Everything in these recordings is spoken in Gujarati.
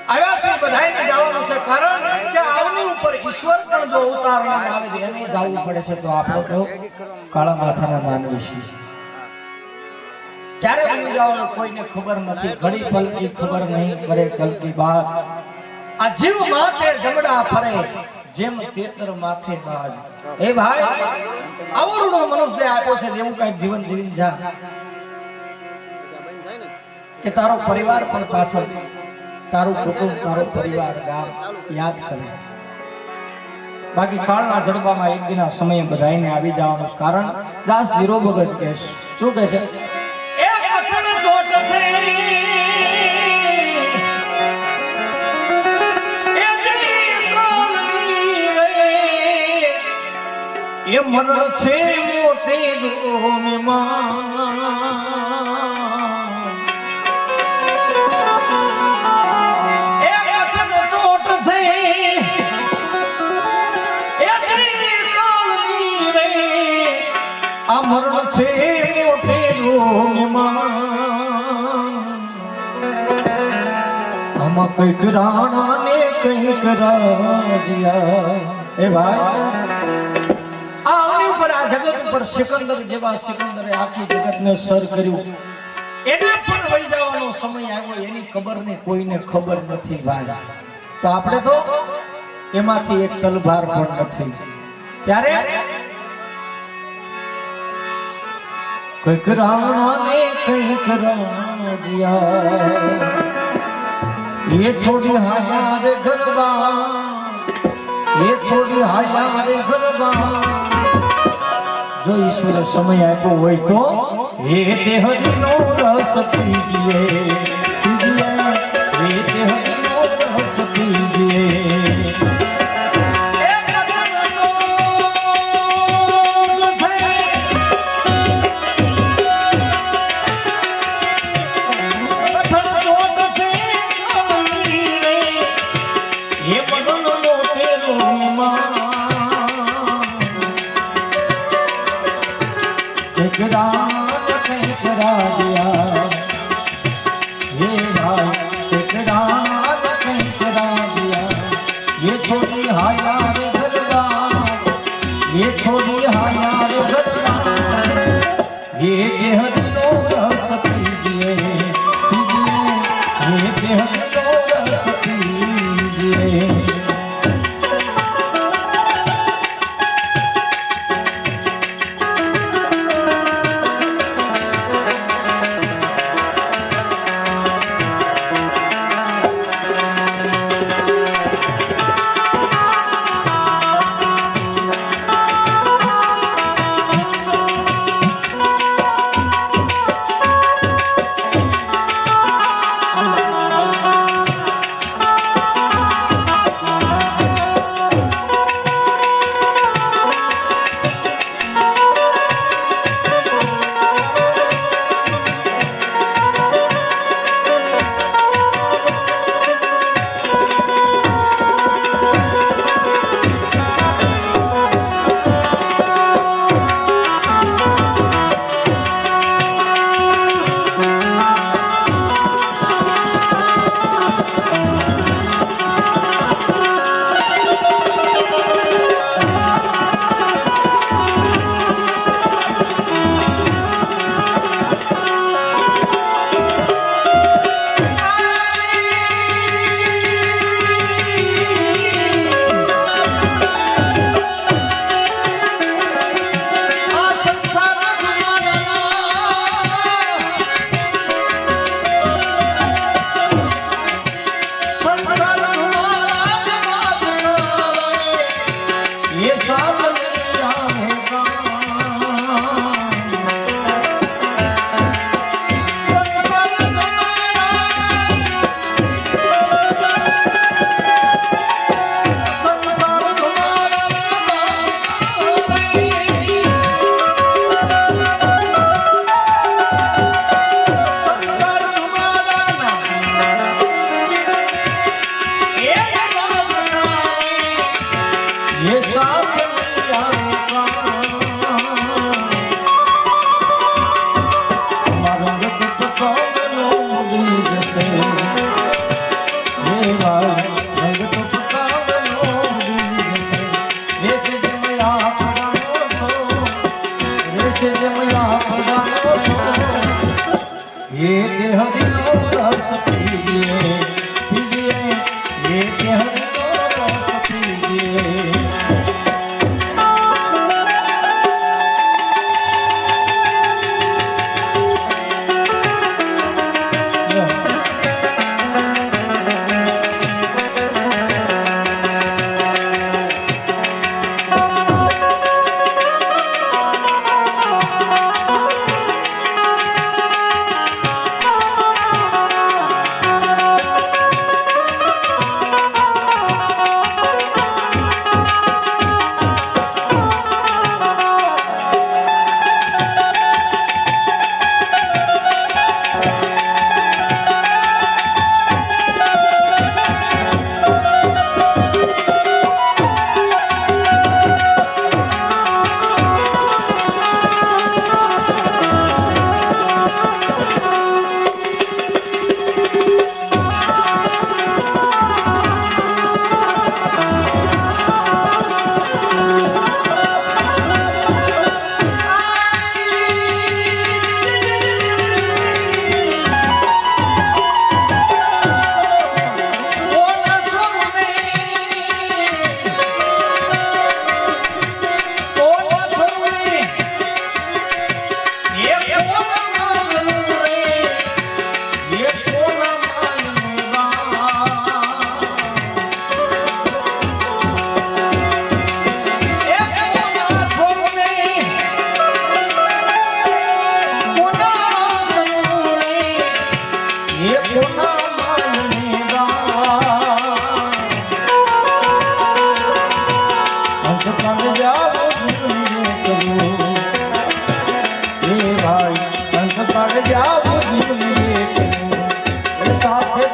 આવ્યા છે બધાયને જવાનું છે કારણ કે આવની ઉપર ઈશ્વરનો જો અવતાર આવે છે એને જવું પડે છે તો આપણે તો કાળા માથાના માનવી છીએ ક્યારે બની જાવ કોઈને ખબર નથી ઘડી પલ की ખબર નહીં કરે કલ की बात આ જીવ માથે જમડા ફરે જેમ તેતર માથે બાજ એ ભાઈ આવરણો મનુષ્ય આપ્યો છે એવું કઈ જીવન જીવી જા કે તારો પરિવાર પણ પાછળ છે તારું કુટુંબ તારો પરિવાર ગામ યાદ કરે બાકી કાળના જડબામાં એક દિના સમયે બધાઈને આવી જવાનું કારણ દાસ ધીરો ભગત કહે શું કહે છે એક અચળ ચોટ છે એ મરણ છે મોટે મરણ છે મોટે આમાં કઈક રાણા ને કઈક રાજીયા એ ભાઈ આવની ઉપર આ જગત ઉપર સિકંદર જેવા સિકંદરે આખી જગતને સર કર્યું એને પણ વહી જવાનો સમય આવ્યો એની ખબર ને કોઈને ખબર નથી ભાઈ તો આપણે તો એમાંથી એક તલવાર પણ નથી ત્યારે કઈક રાવણા ને કઈક રાજીયા ये छोड़ी हाया रे गरबा ये छोड़ी हाया रे गरबा जो ईश्वर समय आप्यो હોય તો હે દેહનો રસ પીજીએ પીજીએ હે દેહનો રસ પીજીએ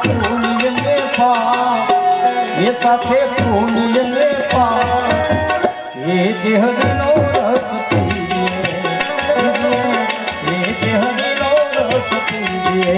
પુણ્યને પાપ એ સાથે પુણ્યને પાપ એ દેહનો રસ પીએ એ દેહનો રસ પીએ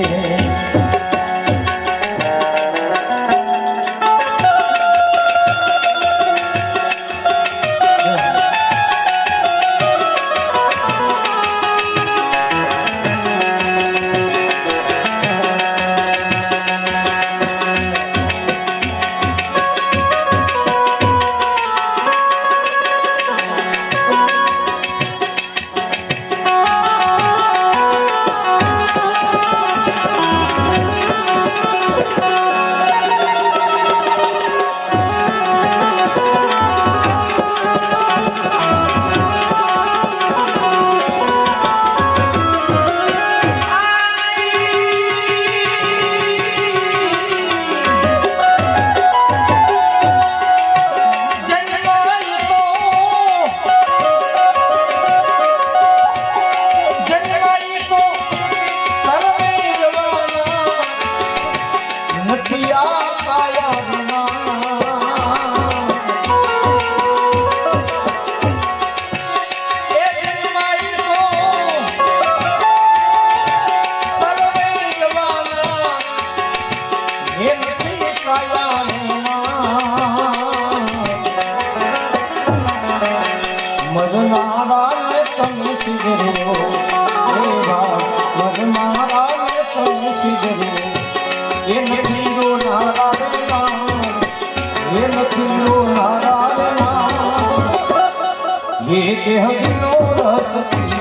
હરિનો રસ પીએ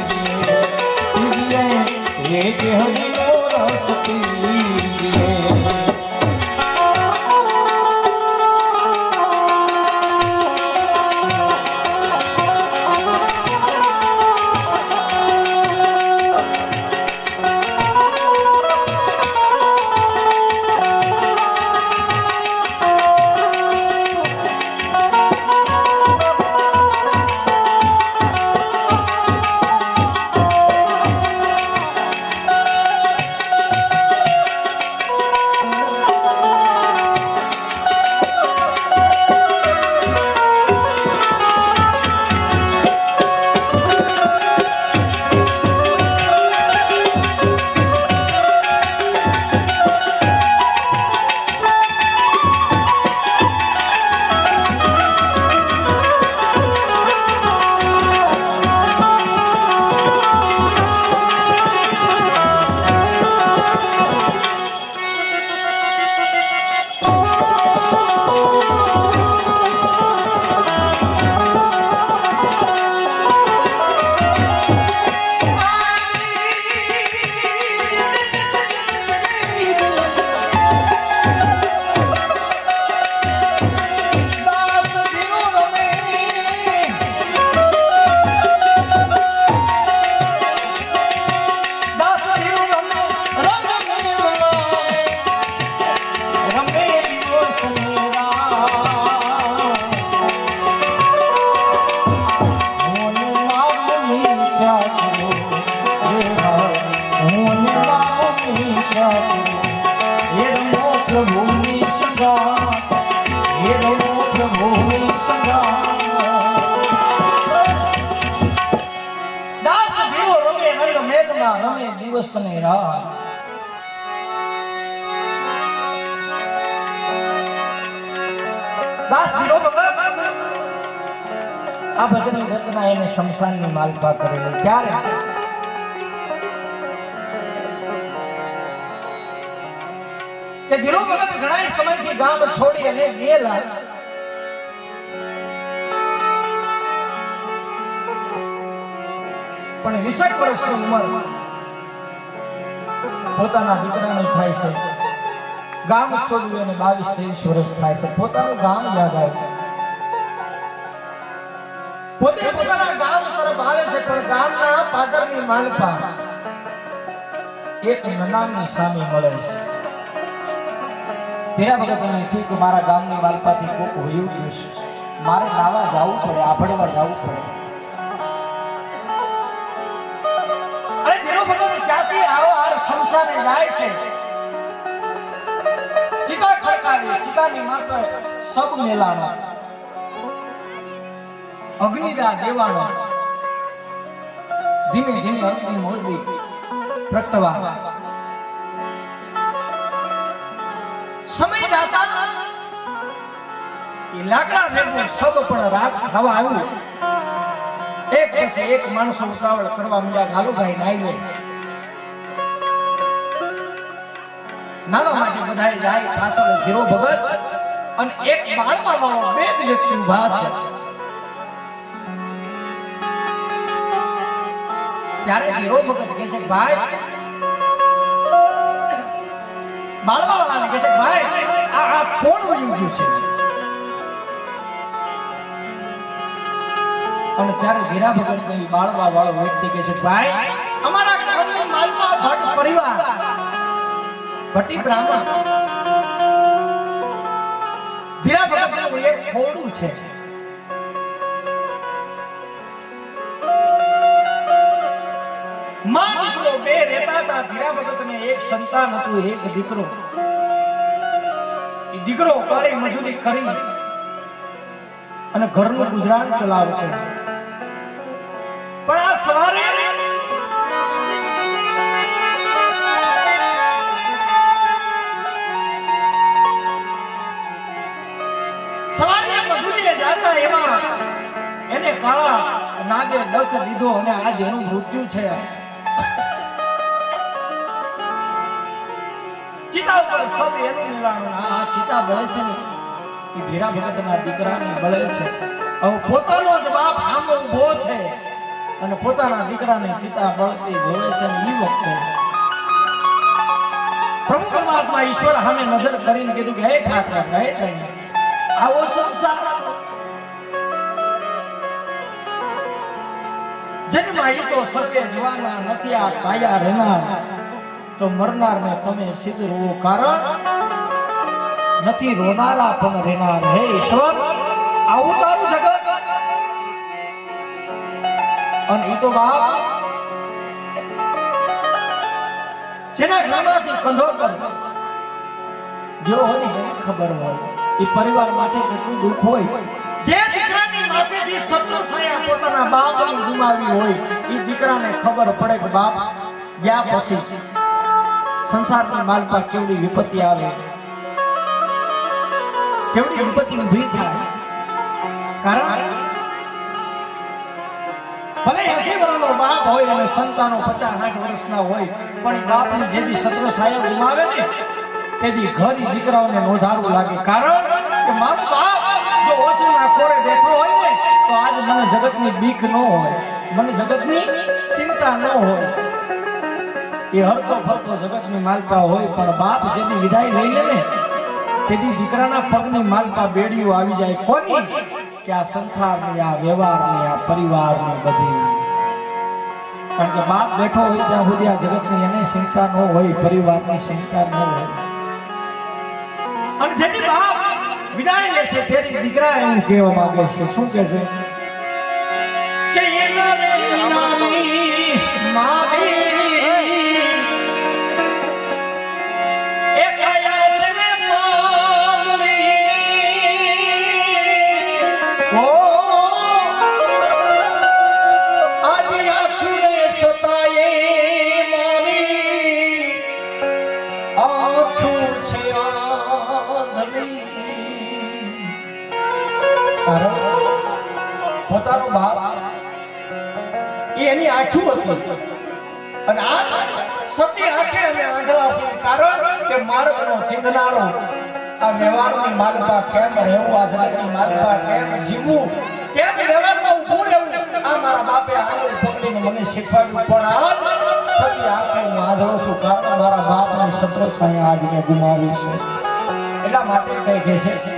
હે હરિનો રસ પીએ દિવસની રાત દાસ ધીરો ભગત આ ભજનની રચના એને શમશાનની માલપા કરેલી ત્યારે કે ધીરો ભગત ઘણા સમયથી ગામ છોડી અને ગયેલા પણ 20 વર્ષની ઉંમર પોતાના દીકરાની થાય છે ગામ છોડ્યું અને 22-23 વર્ષ થાય છે પોતાનું ગામ યાદ આવે પોતે પોતાના ગામ તરફ આવે છે પણ ગામના પાદરની માલપા એક નનામની સામે મળે છે તેરા ભગત એને થયું કે મારા ગામની માલપાથી કોક વયું ગયું છે મારે લાવા જવું પડે આપડવા જવું પડે ક્યાંથી આવો શમશાને જાય છે ચિતા ખડકાવી, ચિતાની માથે સબ મેલાણો, અગ્નિદા દેવાણો, ધીમે ધીમે અગ્નિ મોરબી પ્રગટવા. સમય જાતા એ લાકડા ભેગું સબ પણ રાત ખાવા આવ્યું. એક દિવસે એક માણસો ઉતાવળ કરવા માંડ્યા, ગાલુભાઈ નાઈ લે. નાના માટે બધાએ જાય, પાછળ ધીરો ભગત અને એક બાળમાં વાળો બે જ વ્યક્તિ ઊભા છે. ત્યારે ધીરો ભગત કહે છે, ભાઈ, બાળવા વાળાને કહે છે, ભાઈ આ કોણ વયું ગયું છે? અને ત્યારે ધીરા ભગત ની બાળવા વાળો વ્યક્તિ કહે છે, ભાઈ અમારા ગામની માલપા ભટ્ટ પરિવાર, ભટ્ટી બ્રાહ્મણ. ધીરા ભગત નું એક ખોડું છે. માં દીકરો બે રહેતા હતા. ધીરા ભગત ને એક સંતાન હતું, એક દીકરો. એ દીકરો કાળી મજૂરી કરી અને ઘરનું ગુજરાન ચલાવતો. પણ આ સવારે મજૂરીએ જાતા એમાં એને કાળા નાગે દખ દીધો અને આજ એનું મૃત્યુ છે. ચિતા ઉપર સબ એનું મિલાણું. આ ચિતા બળે છે ને એ ધીરા ભગતના દીકરાને બળે છે. હવે પોતાનો જ બાપ આમ ઊભો છે અને પોતાના દીકરાને ચિતા બળતી જોવે છે. એ વખતે પ્રભુ પરમાત્મા ઈશ્વર સામે નજર કરીને કીધું કે હે ઠાકર, હે તને આવો સંસાર જન્માઈ તો સફે જવાના નથી, આ કાયા રહેનાર તો મરનાર ને તમે સિદ્ધ રહો. કારણ નથી રોનારા પણ રહેનાર. હે ઈશ્વર, આવું તારું જગત. અને એ તો બાપ જેના ઘરમાંથી કંધોતર જો હોય એને ખબર હોય એ પરિવાર માટે કેટલું દુઃખ હોય. જે દીકરાની માથેથી સત્સંગ સાયા પોતાના બાપને ગુમાવી હોય એ દીકરાને ખબર પડે કે બાપ ગયા પછી સંસારની માલપા કેવડી વિપત્તિ આવે, કેવડી વિપત્તિ ઊભી થાય. કારણ ભલે 80 વર્ષનો બાપ હોય અને સંતાનો 50-60 વર્ષના હોય, પણ બાપની જેથી સત્ર સાયા ગુમાવે ને તેથી ઘર દીકરાઓને નોંધારું લાગે. કારણ કે મારો બાપ જો ઓસરીના કોરે બેઠો હોય ને તો આજ મને જગતની બીક ન હોય, મને જગતની ચિંતા ન હોય. એ હરતો ફરતો જગતની માલપા હોય, પણ બાપ જેની વિદાય લઈ લે ને તેથી દીકરાના પગની માલપા બેડીઓ આવી જાય. કોની? કે આ સંસારની, આ વ્યવહારની, આ પરિવારની બધી. કારણ કે બાપ બેઠો હોય ત્યાં સુધી આ જગતની એને સંસ્કાર ન હોય, પરિવારની સંસ્કાર ન હોય. અને જેની બાપ વિદાય લે છે તેની દીકરા એવું કહેવા માંગે છે. શું કહે છે? કે એના મારી પોતાનો બાપ એની આંખું હતી અને આ સતી આંખે અમે આંધળા છે. કારણ કે માર્ગનો ચિંતનારો આ વ્યવહારની માલપા કેમ રહેવું, આ જગતની માલપા કેમ જીવવું, કેમ વ્યવહારમાં ઊભું રહેવું, આ મારા બાપે આંગળી પકડીને મને શીખવાડ્યું. પણ આજ સતી આંખે હું આંધળો છું. કારણ મારા બાપની સત્ર છાયા આજ મેં ગુમાવી છે. એટલા માટે કઈ કહે છે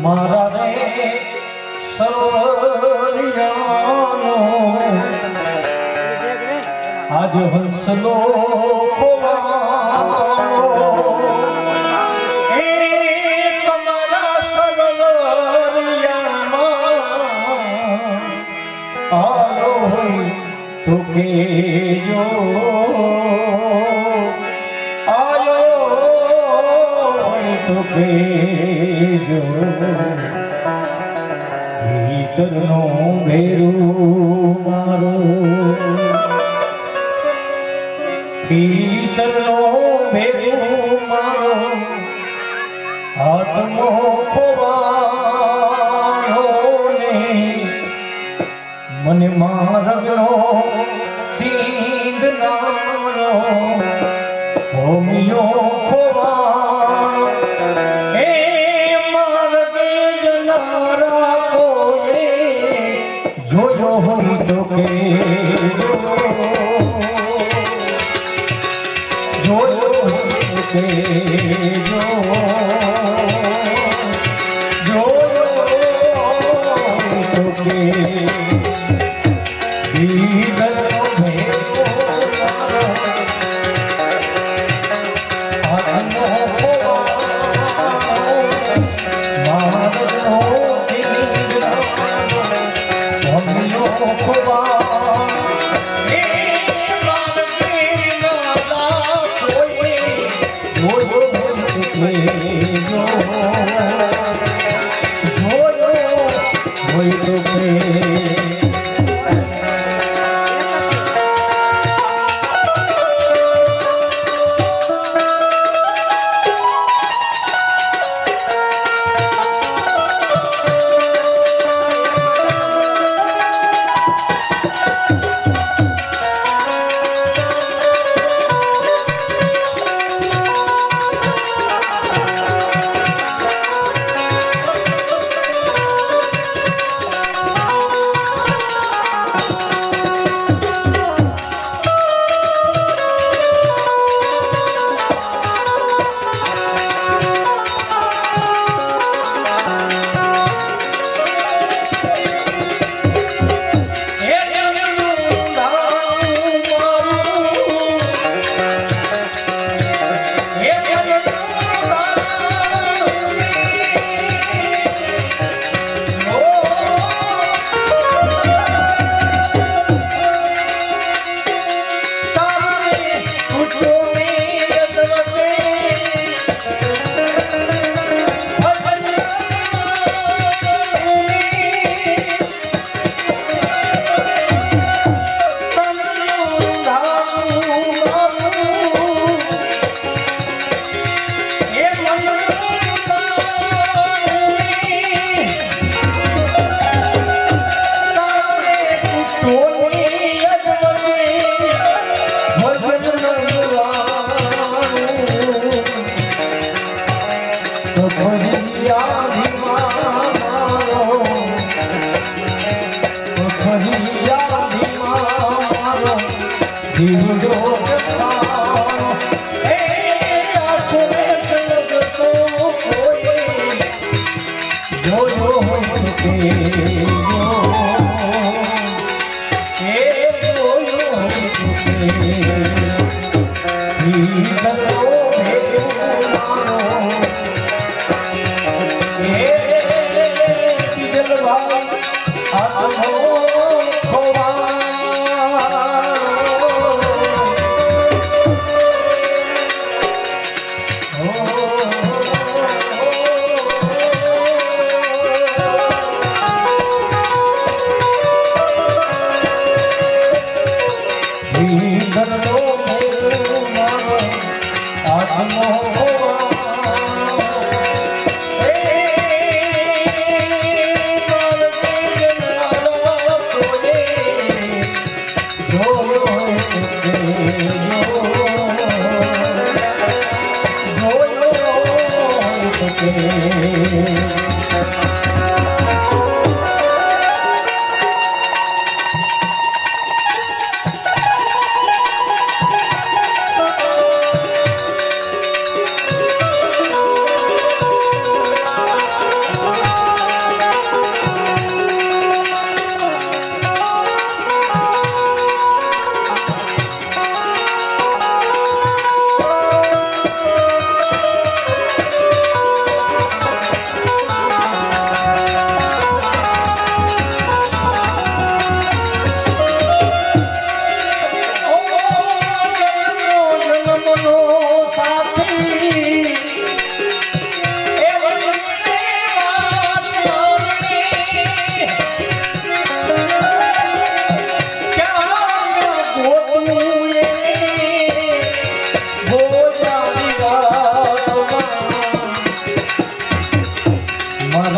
મારા રે સરોવરિયાનો આજ હંસલો ખોવાનો એ તમારા સરોવરિયામાં આયો હોય તો કેજો આયો હોય તો કેજો ભીતરનો ભેરું મારો ભીતરનો ભેરું મારો આત્મો ખોવાનો ને મને મારગનો ચીંદનારો હોમિયો ખોવાનો એ મારગે જનારા કોએ જોયો હોય તો કેજો જોયો હોય તો કેજો જોયો હોય તો કેજો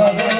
ભલે